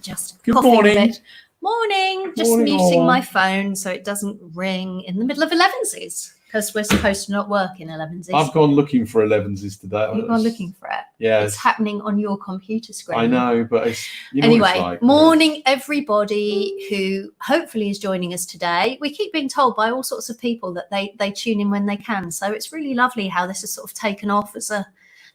Just Good coughing morning. a bit. Morning. Just Morning, muting all. my phone so it doesn't ring in the middle of Elevenses, because we're supposed to not work in Elevenses. I've gone looking for Elevenses today. You've gone looking for it. Yeah, It's happening on your computer screen. I know, but it's what anyway. it's like, Morning, everybody who hopefully is joining us today. We keep being told by all sorts of people that they tune in when they can. So it's really lovely how this has sort of taken off as a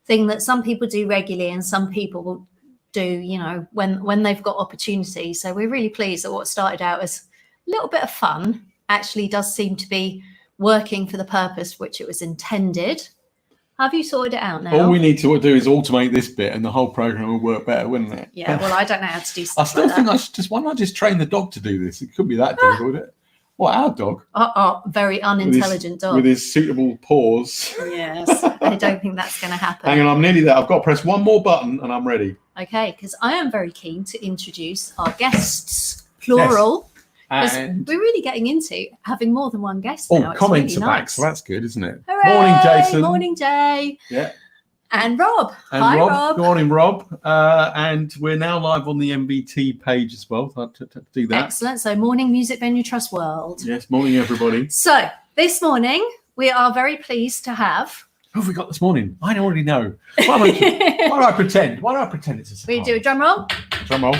thing that some people do regularly and some people will do, you know, when they've got opportunity. So we're really pleased that what started out as a little bit of fun actually does seem to be working for the purpose which it was intended. Have you sorted it out now? All we need to do is automate this bit and the whole program will work better, wouldn't it? Yeah, well, I don't know how to do stuff. I still think I should why don't I just train the dog to do this? It could be that difficult, would it? What, our dog? Very unintelligent dog. With his suitable paws. Yes, I don't think that's going to happen. Hang on, I'm nearly there. I've got to press one more button and I'm ready. Okay, because I am very keen to introduce our guests, plural. Yes. And we're really getting into having more than one guest now. Oh, comments really are back, nice. so that's good, isn't it? Hooray! Morning, Jason. Morning, Jay. Yeah. And Rob. And Hi, Rob. Rob. Good morning, Rob. And we're now live on the MBT page as well. To do that. Excellent. So, morning, Music Venue Trust World. Yes, morning, everybody. So, this morning, we are very pleased to have... Who have we got this morning? I already know. Why do I pretend? Why do I pretend it's a surprise? We do a drum roll. Drum roll.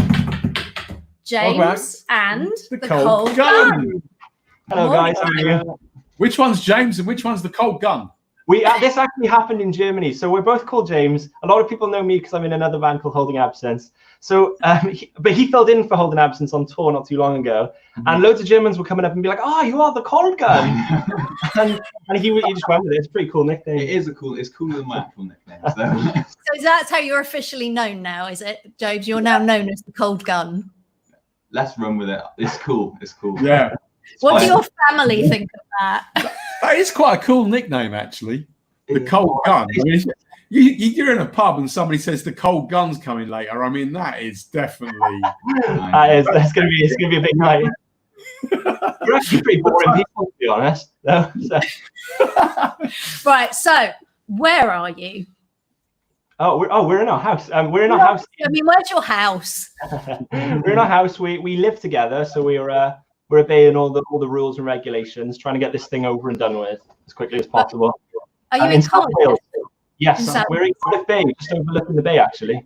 James and the the cold cold gun. gun. Hello, guys. How are you? Which one's James and which one's the cold gun? This actually happened in Germany. So we're both called James. A lot of people know me because I'm in another band called Holding Absence. So, but he filled in for Holding Absence on tour not too long ago, and loads of Germans were coming up and be like, "Oh, you are the cold gun," and he just went with it. It's a pretty cool nickname. It is it's cooler than my actual nickname. So. So that's how you're officially known now, is it, James? You're now known as the cold gun. Let's run with it. It's cool. It's cool. Yeah. What do your family think of that? That is quite a cool nickname, actually. The cold gun. I mean, you're in a pub and somebody says the cold gun's coming later. I mean, that is definitely. It's gonna be a big night. We're actually pretty boring people, to be honest. Right. So, where are you? We're in our house. We're in our house. I mean, where's your house? We're in our house. We live together, so we're obeying all the rules and regulations, trying to get this thing over and done with as quickly as possible. Are you in South Cardiff? Wales? Yes, South we're in Cardiff Bay, just overlooking the bay, actually.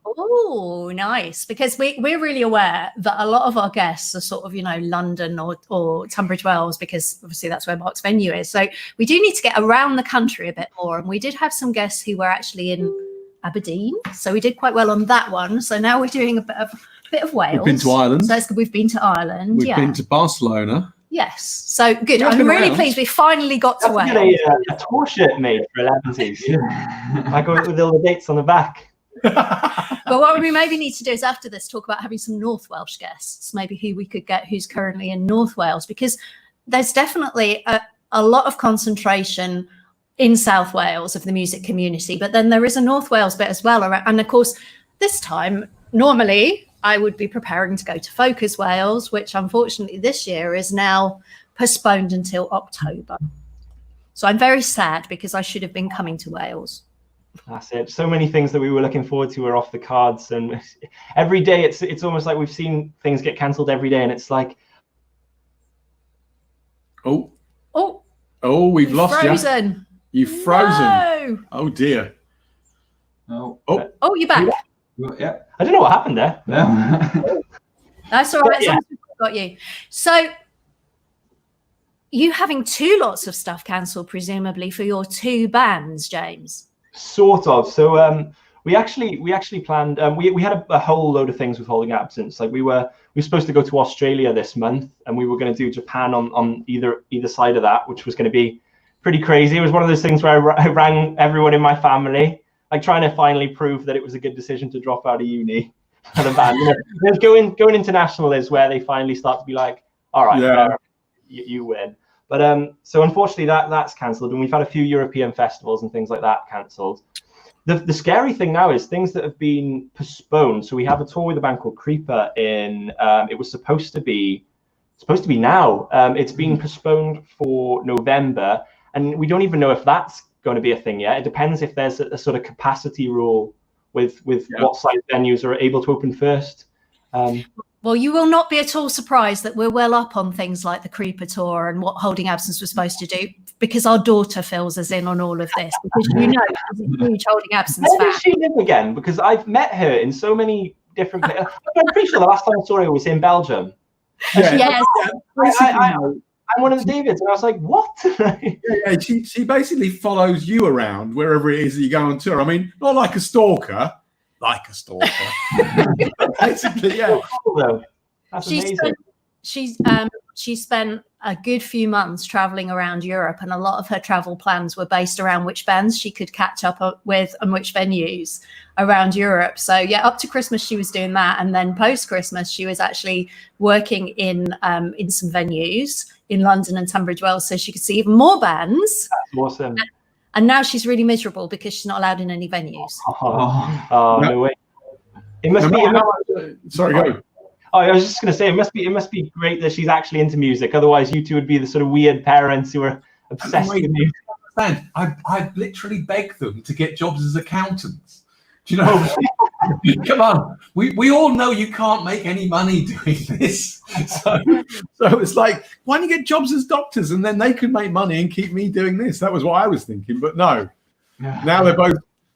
Oh, nice. Because we're really aware that a lot of our guests are sort of, you know, London or Tunbridge Wells, because obviously that's where Mark's venue is. So we do need to get around the country a bit more. And we did have some guests who were actually in Aberdeen. So we did quite well on that one. So now we're doing a bit of Wales. We've been to Ireland. So we've been to Ireland. We've been to Barcelona. Yes. So good. You've I'm been really around. pleased we finally got to Wales. A tour shirt made for Elevenses. I go with all the dates on the back. But what we maybe need to do is after this talk about having some North Welsh guests, maybe who we could get who's currently in North Wales, because there's definitely a lot of concentration in South Wales of the music community, but then there is a North Wales bit as well. And of course, this time, normally I would be preparing to go to Focus Wales, which unfortunately this year is now postponed until October. So I'm very sad because I should have been coming to Wales. That's it. So many things that we were looking forward to are off the cards, and every day it's almost like we've seen things get cancelled every day, and it's like, we've lost frozen. you. You've frozen. No. Oh dear. Oh, you're back. yeah. I don't know what happened there. No. That's all right. Yeah. We've got you. So you having two lots of stuff cancelled, presumably for your two bands, James? Sort of. So we actually planned. We had a whole load of things with Holding Absence. Like we were supposed to go to Australia this month, and we were going to do Japan on either side of that, which was going to be pretty crazy. It was one of those things where I rang everyone in my family, like trying to finally prove that it was a good decision to drop out of uni for the band. You know, going international is where they finally start to be like, all right, Yeah. you win. But so unfortunately that's cancelled, and we've had a few European festivals and things like that cancelled. The scary thing now is things that have been postponed. So we have a tour with a band called Creeper in. It was supposed to be now. It's been postponed for November, and we don't even know if that's going to be a thing yet. It depends if there's a sort of capacity rule with what size venues are able to open first. Well, you will not be at all surprised that we're well up on things like the Creeper Tour and what Holding Absence was supposed to do, because our daughter fills us in on all of this. Because you know she's a huge Holding Absence Where fan. does she live again? Because I've met her in so many different places. I'm pretty sure the last time I saw her was in Belgium. Yeah, Yes. I'm one of the Davids, and I was like, what? yeah, she basically follows you around wherever it is that you go on tour. I mean, not like a stalker, basically, yeah. Cool, though. That's amazing. She spent a good few months traveling around Europe, and a lot of her travel plans were based around which bands she could catch up with and which venues around Europe. So yeah, up to Christmas she was doing that, and then post Christmas she was actually working in some venues in London and Tunbridge Wells, so she could see even more bands. That's awesome. And now she's really miserable because she's not allowed in any venues. No way. It must be. Sorry, go. Oh, I was just going to say, it must be great that she's actually into music. Otherwise, you two would be the sort of weird parents who are obsessed with music. I literally beg them to get jobs as accountants. Do you know? Come on, we all know you can't make any money doing this. So it's like, why don't you get jobs as doctors, and then they could make money and keep me doing this? That was what I was thinking, but no. Now they're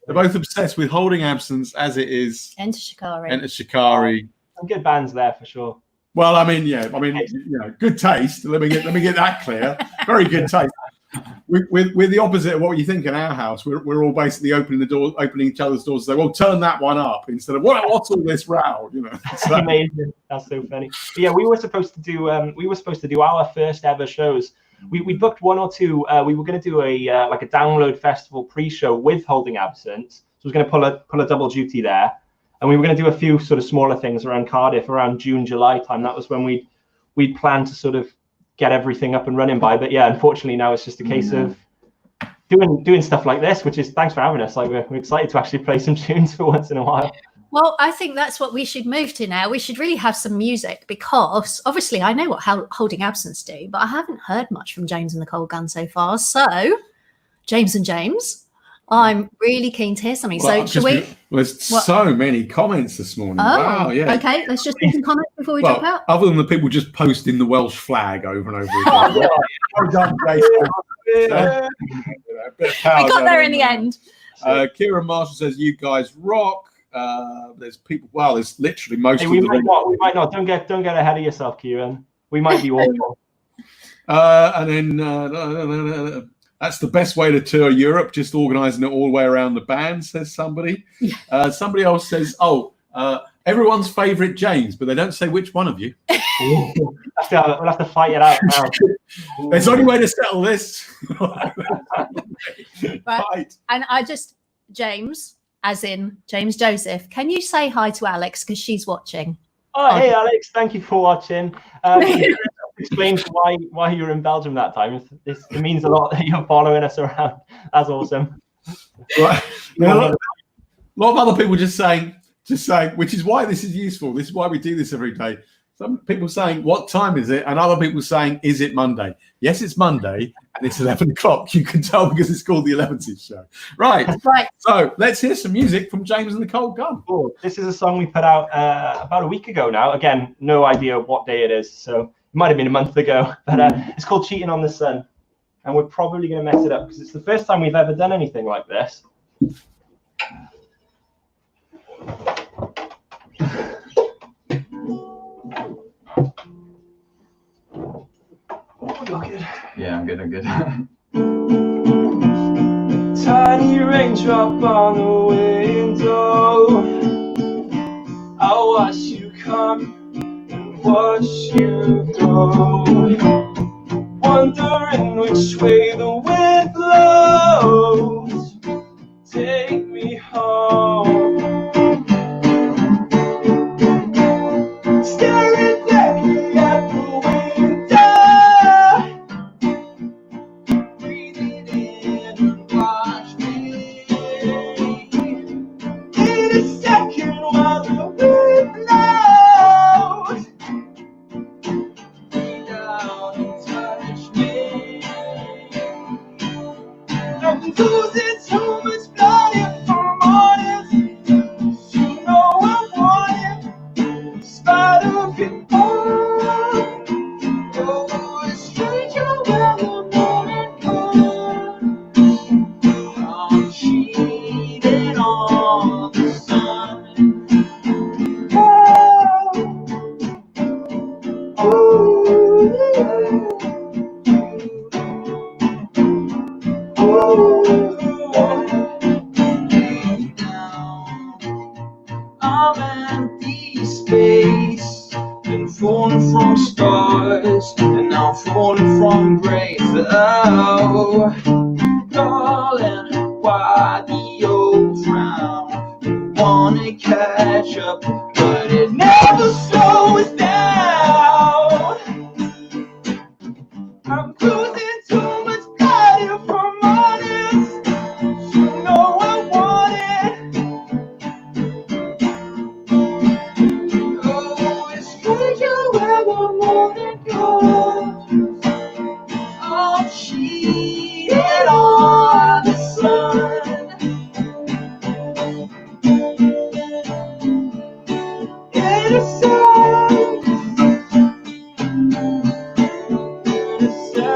both obsessed with Holding Absence as it is. Enter Shikari. Some good bands there for sure. Well, I mean, good taste. Let me get that clear. Very good taste. We're the opposite of what you think in our house. We're all basically opening each other's doors. And say, well, turn that one up instead of what's all this row? You know. So. Amazing. That's so funny. But yeah, we were supposed to do our first ever shows. We booked one or two. We were going to do a download festival pre-show with Holding Absence. So I was going to pull a double duty there. And we were going to do a few sort of smaller things around Cardiff around June, July time. That was when we'd planned to sort of get everything up and running by. But yeah, unfortunately now it's just a case of doing stuff like this, which is, thanks for having us. Like we're excited to actually play some tunes for once in a while. Well, I think that's what we should move to now. We should really have some music, because obviously I know what Holding Absence do, but I haven't heard much from James and the Cold Gun so far. So James and James, I'm really keen to hear something. Well, so there's so many comments this morning. Oh, wow, yeah. Okay, let's just do some comments before we drop out. Other than the people just posting the Welsh flag over and over again. Well done, Jason. We got there in the end. Kieran Marshall says, you guys rock. There's people, there's literally most of we might not. Don't get ahead of yourself, Kieran. We might be awful. And then that's the best way to tour Europe, just organising it all the way around the band, says somebody. Somebody else says, everyone's favourite James, but they don't say which one of you. We'll have to fight it out now. There's only way to settle this. Right. And James, as in James Joseph, can you say hi to Alex, because she's watching? Oh, hey, Alex, thank you for watching. Explain why you were in Belgium that time. It means a lot that you're following us around. That's awesome. Right. A lot of other people just saying, which is why this is useful. This is why we do this every day. Some people saying, what time is it? And other people saying, is it Monday? Yes, it's Monday, and it's 11 o'clock. You can tell because it's called the Elevenses show. Right. Right. So let's hear some music from James and the Cold Gun. Cool. This is a song we put out about a week ago now. Again, no idea what day it is, so it might have been a month ago. But it's called Cheating on the Sun. And we're probably going to mess it up because it's the first time we've ever done anything like this. Yeah, I'm good. Tiny raindrop on the window. I'll watch you come and watch you go, wondering which way the wind blows. Take me home. Staring back at the window, breathing in and watch me. In a second while the wind blows, breathe down and touch me. I'm losing so much blood for mornings. You know I want it. I'm empty space, been falling from stars, and now falling from grace. Oh, darling, why the old frown? Wanna catch up, but it never slows down. I'm losing too much blood from honest. You know I want it. Oh, it's stranger where the morning goes. I'm cheated on the sun. Innocent. Innocent.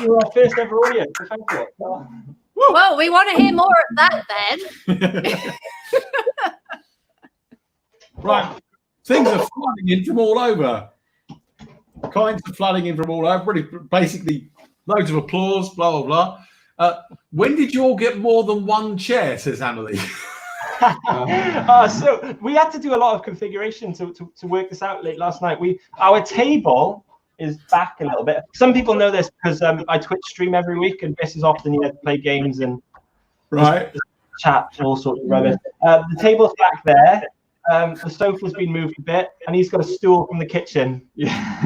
You're our first ever audience. So thank you. Well, we want to hear more of that then. Right, things are flooding in from all over. Comments are flooding in from all over. Basically, loads of applause, blah, blah, blah. When did you all get more than one chair, says Annalie? So we had to do a lot of configuration to work this out late last night. Our table is back a little bit. Some people know this because I Twitch stream every week, and this is often here to play games and chat, all sorts of rubbish. The table's back there. The sofa's been moved a bit, and he's got a stool from the kitchen. Yeah.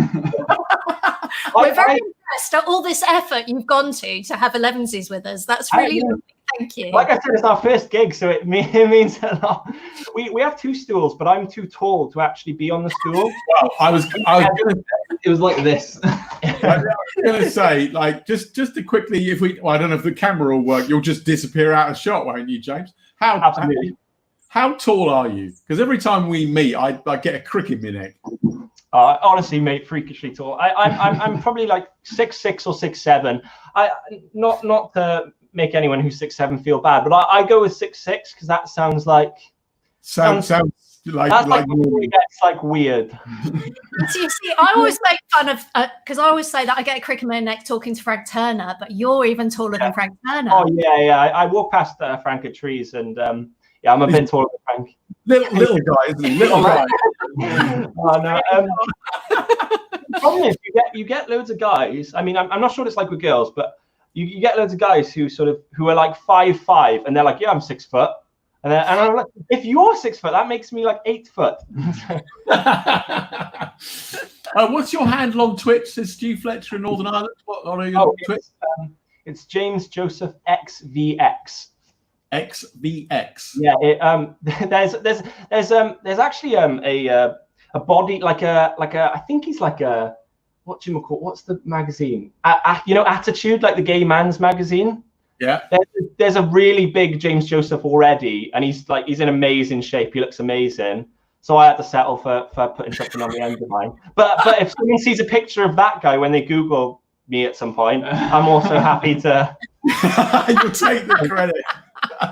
We're very impressed at all this effort you've gone to have Elevenses with us. That's really lovely. Thank you. Like I said, it's our first gig, so it means a lot. We have two stools, but I'm too tall to actually be on the stool. Well, I was gonna, It was like this. I was gonna say, like, just to quickly, if we, well, I don't know if the camera will work, you'll just disappear out of shot, won't you, James? Absolutely. How tall are you? Because every time we meet, I get a crick in my neck. Honestly, mate, freakishly tall. I'm probably like 6'6" or 6'7". Not to make anyone who's 6'7" feel bad, but I go with 6'6" because that sounds like sounds like it gets like weird. So you see, I always make fun of because I always say that I get a crick in my neck talking to Frank Turner, but you're even taller than Frank Turner. Oh yeah. I walk past Frank at trees, and yeah, I'm a bit taller than Frank. Little guy, isn't he? Little guy. Oh no. The problem is you get loads of guys. I mean, I'm not sure what it's like with girls, but you get loads of guys who are like 5'5", and they're like, yeah, I'm 6 foot. And I'm like, if you're 6 foot, that makes me like 8 foot. What's your handle on Twitch? Says Stu Fletcher in Northern Ireland. What are you on Twitch? It's James Joseph XVX. XVX. Yeah. There's actually a body like a I think he's like a what's the magazine? Attitude, like the gay man's magazine. Yeah. There's a really big James Joseph already, and he's in amazing shape. He looks amazing. So I had to settle for putting something on the end of mine. But if someone sees a picture of that guy when they Google me at some point, I'm also happy to. You'll take the credit.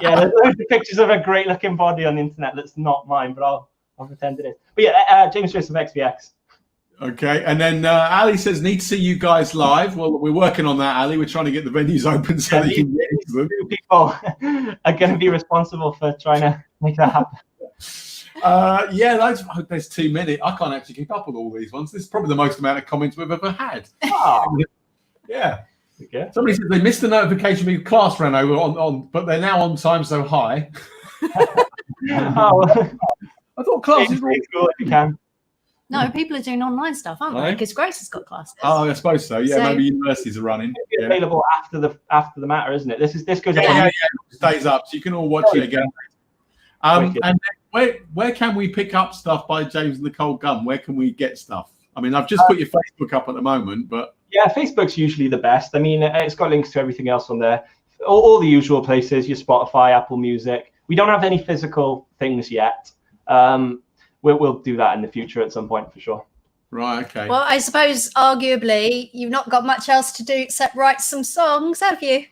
Yeah, there's loads of pictures of a great looking body on the internet that's not mine, but I'll I'll pretend it is. But yeah, James Joseph XVX. Okay, and then Ali says, need to see you guys live. Well, we're working on that, Ali. We're trying to get the venues open so that you can get into them. People are going to be responsible for trying to make that happen. There's too many. I can't actually keep up with all these ones. This is probably the most amount of comments we've ever had. Oh. Yeah. Okay. Somebody said they missed the notification because class ran over but they're now on time so high. I thought classes were cool if you can. No, people are doing online stuff, aren't they? Because Grace has got classes. Oh, I suppose so. Yeah, So- maybe universities are running. It's available after the matter, isn't it? This goes up. It stays up, so you can all watch it again. And then where can we pick up stuff by James and the Cold Gun? Where can we get stuff? I mean, I've just put your Facebook up at the moment, but yeah, Facebook's usually the best. I mean, it's got links to everything else on there. All the usual places, your Spotify, Apple Music. We don't have any physical things yet. We'll do that in the future at some point for sure. Right, okay. Well, I suppose arguably you've not got much else to do except write some songs, have you?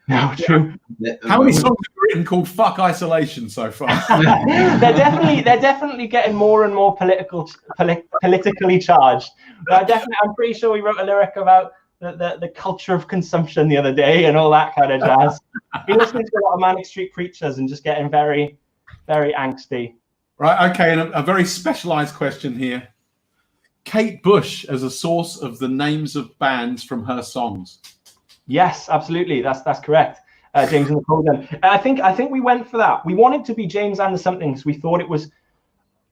No, true. How many songs have you written called "Fuck Isolation" so far? they're definitely getting more and more politically charged. I'm pretty sure we wrote a lyric about the culture of consumption the other day and all that kind of jazz. We're listening to a lot of Manic Street Preachers and just getting very, very angsty. Right, okay, and a very specialised question here. Kate Bush as a source of the names of bands from her songs. Yes, absolutely. That's correct. James and the Cold Gun. I think we went for that. We wanted to be James and the Somethings. We thought it was,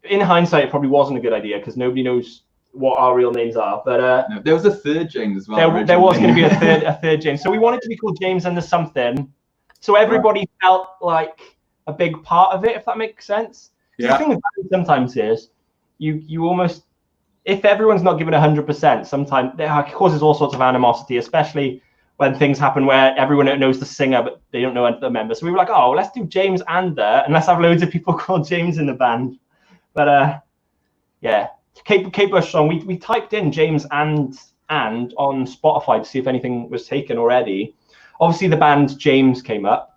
in hindsight, it probably wasn't a good idea because nobody knows what our real names are. But no, there was a third James as well. There was going to be a third James. So we wanted to be called James and the Something. So everybody felt like a big part of it, if that makes sense. Yeah. The thing about it sometimes is you almost, if everyone's not giving 100%, sometimes it causes all sorts of animosity, especially when things happen where everyone knows the singer but they don't know the member. So we were like, oh, let's do James and and let's have loads of people called James in the band. But yeah, Kate Bush song. We typed in James and on Spotify to see if anything was taken already. Obviously, the band James came up.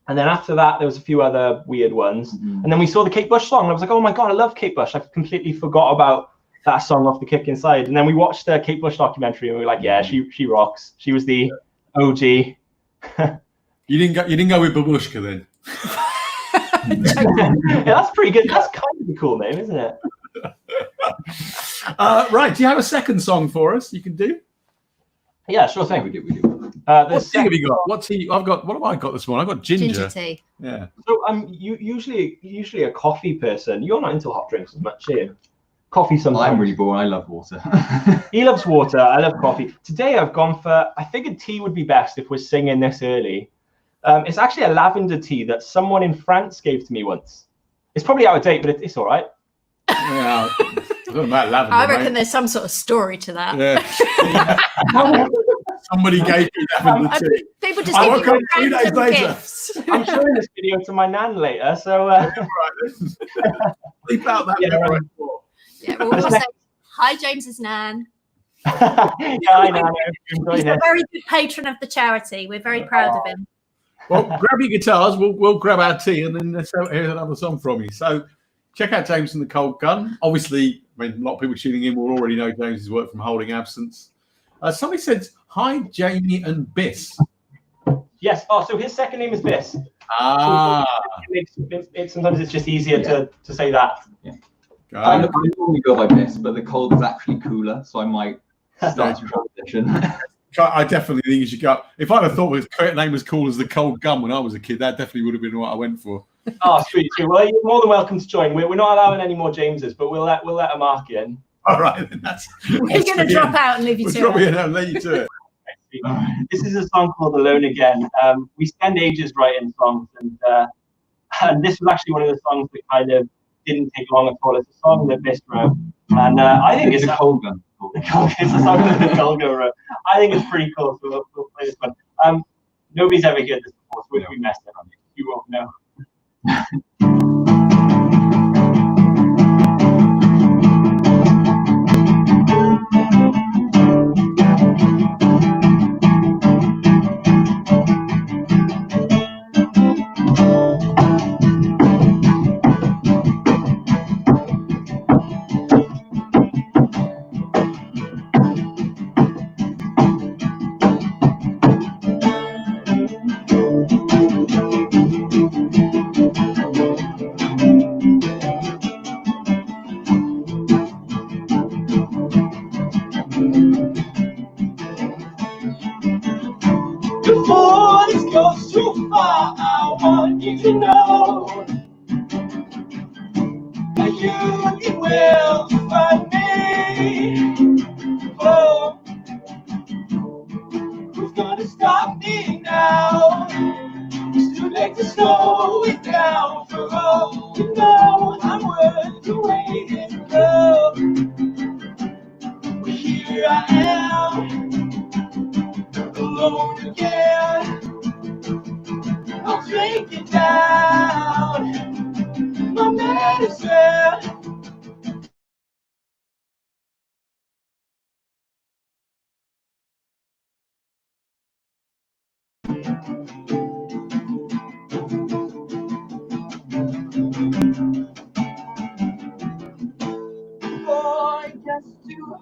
And then after that, there was a few other weird ones. Mm-hmm. And then we saw the Kate Bush song. And I was like, oh my God, I love Kate Bush. I completely forgot about that song off the Kick Inside. And then we watched the Kate Bush documentary and we were like, yeah, she rocks. She was the OG. You didn't go with Babushka then? Yeah, that's pretty good. That's kind of a cool name, isn't it? Right. Do you have a second song for us you can do? Yeah, sure thing. We do. What tea have you got? What tea? What have I got this morning? I've got ginger tea. Yeah. So I'm usually a coffee person. You're not into hot drinks as much, are you? Coffee sometimes. I'm really bored. I love water. He loves water. I love coffee. Today I've gone for, I figured tea would be best if we're singing this early. It's actually a lavender tea that someone in France gave to me once. It's probably out of date, but it's all right. Yeah. I don't know about lavender. I reckon there's some sort of story to that. Yeah. Somebody gave you lavender tea. People just I give woke up you 3 days random later. gifts. I'm showing this video to my nan later, so Leave out that. Yeah. Yeah, we'll say, hi, James's nan. Yeah, I know. He's a very good patron of the charity. We're very proud of him. Well, grab your guitars. We'll grab our tea and then let's hear another song from you. So check out James and the Cold Gun. Obviously, I mean, a lot of people tuning in will already know James's work from Holding Absence. Somebody said, hi, Jamie and Biss. Yes. Oh, so his second name is Biss. Ah. Sometimes it's just easier to say that. Yeah. I normally go by this, but the cold is actually cooler, so I might start to transition. I definitely think you should go. If I'd have thought his name was cool as the Cold Gun when I was a kid, that definitely would have been what I went for. Oh, sweet. Well, you're more than welcome to join. We're not allowing any more Jameses, but we'll let a mark in. All right, then We're going to drop out and leave you to drop it. in and let you to it. This is a song called Alone Again. We spend ages writing songs, and this was actually one of the songs that kind of didn't take long at all. It's a song that Biss wrote, and I think it's a Cold Gun. It's a song that the Cold Gun wrote. I think it's pretty cool, so we'll play this one. Nobody's ever heard this before, so if we messed it up, you won't know.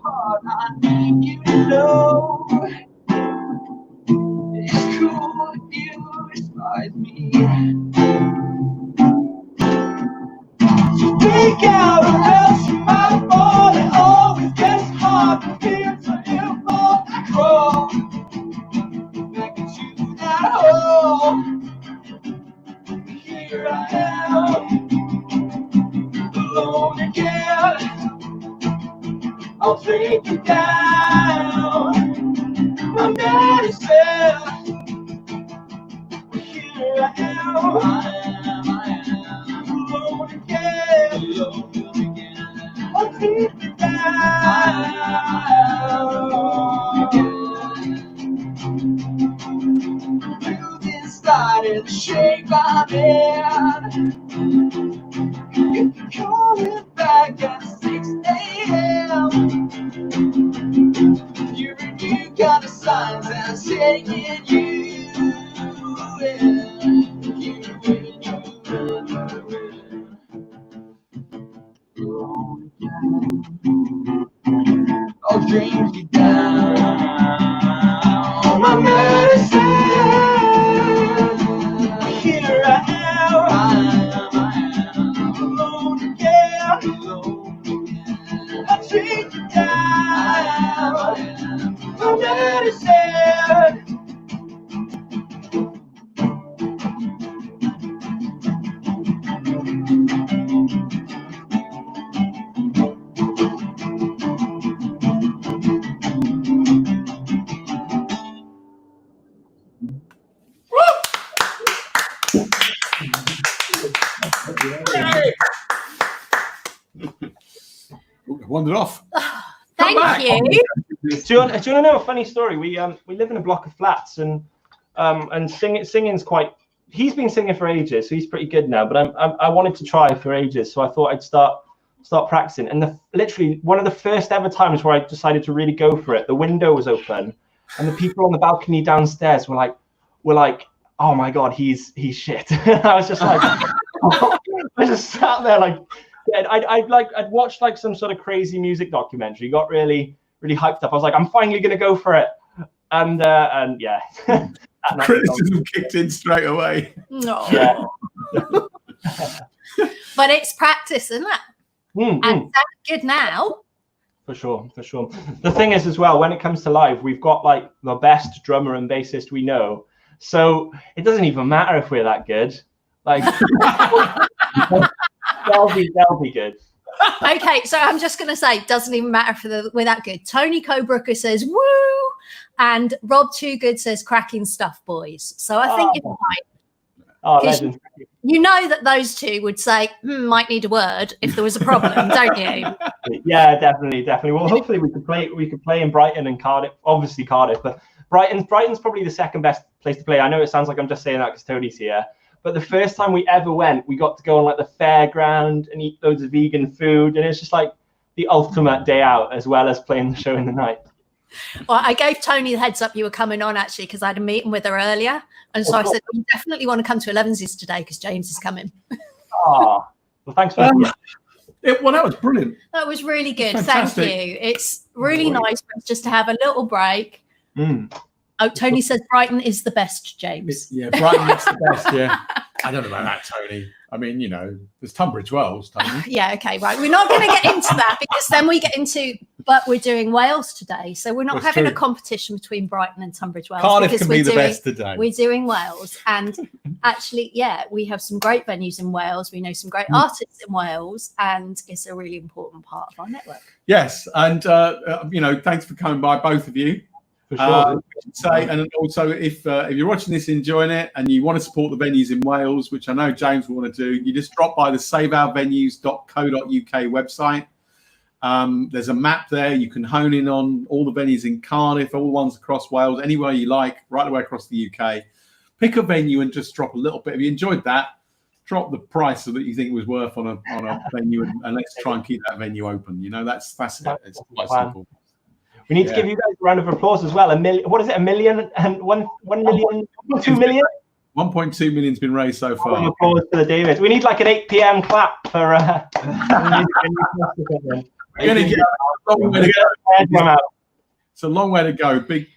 hard, I need you to know. It's cool if you despise me. So break out or else you might fall. It always gets hard from here to evolve. Crawl back into that hole. Here I am, alone again. I'll take you down, my medicine. Here I am, alone again. I'll take you down. Truth inside in the shape I'm in. You can call it back at 6 a.m. You're a new kind of signs and saying you I'll drink you down, my medicine. Here I am, alone again. I'll drink you down, my medicine. Wandered off. Thank you. Do you want to know a funny story? We live in a block of flats, and singing's quite. He's been singing for ages, so he's pretty good now. But I wanted to try for ages, so I thought I'd start practicing. And literally one of the first ever times where I decided to really go for it, the window was open, and the people on the balcony downstairs were like, oh my god, he's shit. I was just like, I just sat there like. I'd watched like some sort of crazy music documentary, got really hyped up. I was like, I'm finally gonna go for it, and yeah. Criticism kicked in straight away. No. Yeah. But it's practice, isn't it? And that's good now. For sure. The thing is as well, when it comes to live, we've got like the best drummer and bassist we know, so it doesn't even matter if we're that good. Like. They'll be good. Okay, so I'm just going to say, doesn't even matter if we're that good. Tony Cobrooker says, woo! And Rob Too Good says, cracking stuff, boys. So I think you're right. Oh, legend. You know that those two would say, might need a word if there was a problem, don't you? Yeah, definitely. Well, hopefully we could play in Brighton and Cardiff. Obviously Cardiff, but Brighton's probably the second best place to play. I know it sounds like I'm just saying that because Tony's here. But the first time we ever went, we got to go on like the fairground and eat loads of vegan food. And it's just like the ultimate day out as well as playing the show in the night. Well, I gave Tony the heads up you were coming on actually because I had a meeting with her earlier. And so I said, you definitely want to come to Elevenses today because James is coming. Oh, well, thanks for that. Well, that was brilliant. That was really good. Fantastic. Thank you. It's really nice for us just to have a little break. Oh, Tony says Brighton is the best, James. Yeah, Brighton is the best, yeah. I don't know about that, Tony. I mean, you know, there's Tunbridge Wells, Tony. Yeah, okay, right. We're not going to get into that because then we get into, but we're doing Wales today. So we're not having a competition between Brighton and Tunbridge Wells. Cardiff can be the best today. We're doing Wales. And actually, yeah, we have some great venues in Wales. We know some great artists in Wales. And it's a really important part of our network. Yes. And, you know, thanks for coming by, both of you. Say, and also if you're watching this, enjoying it, and you want to support the venues in Wales, which I know James will want to do, you just drop by the saveourvenues.co.uk website. There's a map there. You can hone in on all the venues in Cardiff, all the ones across Wales, anywhere you like, right away across the UK. Pick a venue and just drop a little bit. If you enjoyed that, drop the price so that you think it was worth on a venue, and let's try and keep that venue open. You know, that's it. It's quite simple. We need to give you guys a round of applause as well. What is it? 1 million and 1 million, 2 million? 1.2 million's been raised so far. Round of applause for the David. We need like an 8 p.m. clap for. We're gonna get a long way to go. It's a long way to go. Big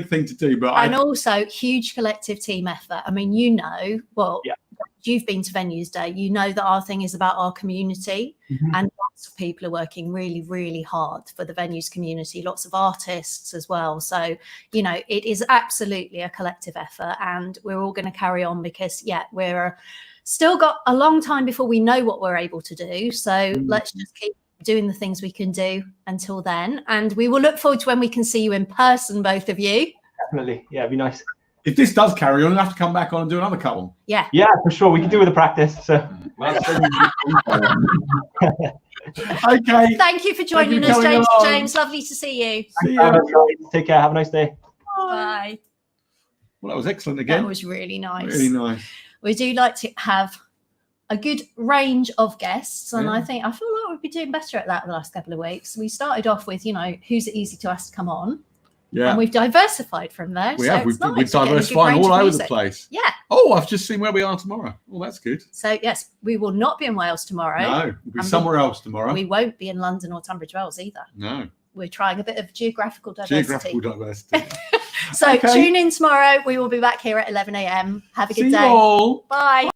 thing to do. But and also huge collective team effort. I mean, you know, well, Yeah. you've been to Venues Day. You know that our thing is about our community, and lots of people are working really, really hard for the venues community. Lots of artists as well. So, you know, it is absolutely a collective effort, and we're all going to carry on because, yeah, we're still got a long time before we know what we're able to do. So let's just keep doing the things we can do until then. And we will look forward to when we can see you in person, both of you. Definitely. Yeah, it'd be nice. if this does carry on, we'll have to come back on and do another couple. Yeah. Yeah, for sure. We can do with the practice. So. Okay. Thank you for joining us, James. Lovely to see you. See you. Take care. Have a nice day. Bye. Well, that was excellent again. That was really nice. Really nice. We do like to have a good range of guests, and I feel like we've been doing better at that the last couple of weeks. We started off with, who's easy to ask to come on. Yeah. And we've diversified from there. We have. We've diversified all over the place. Yeah. Oh, I've just seen where we are tomorrow. Oh, that's good. So, yes, we will not be in Wales tomorrow. No, we'll be somewhere else tomorrow. We won't be in London or Tunbridge Wells either. No. We're trying a bit of geographical diversity. So, tune in tomorrow. We will be back here at 11 a.m. Have a good day. See you all. Bye.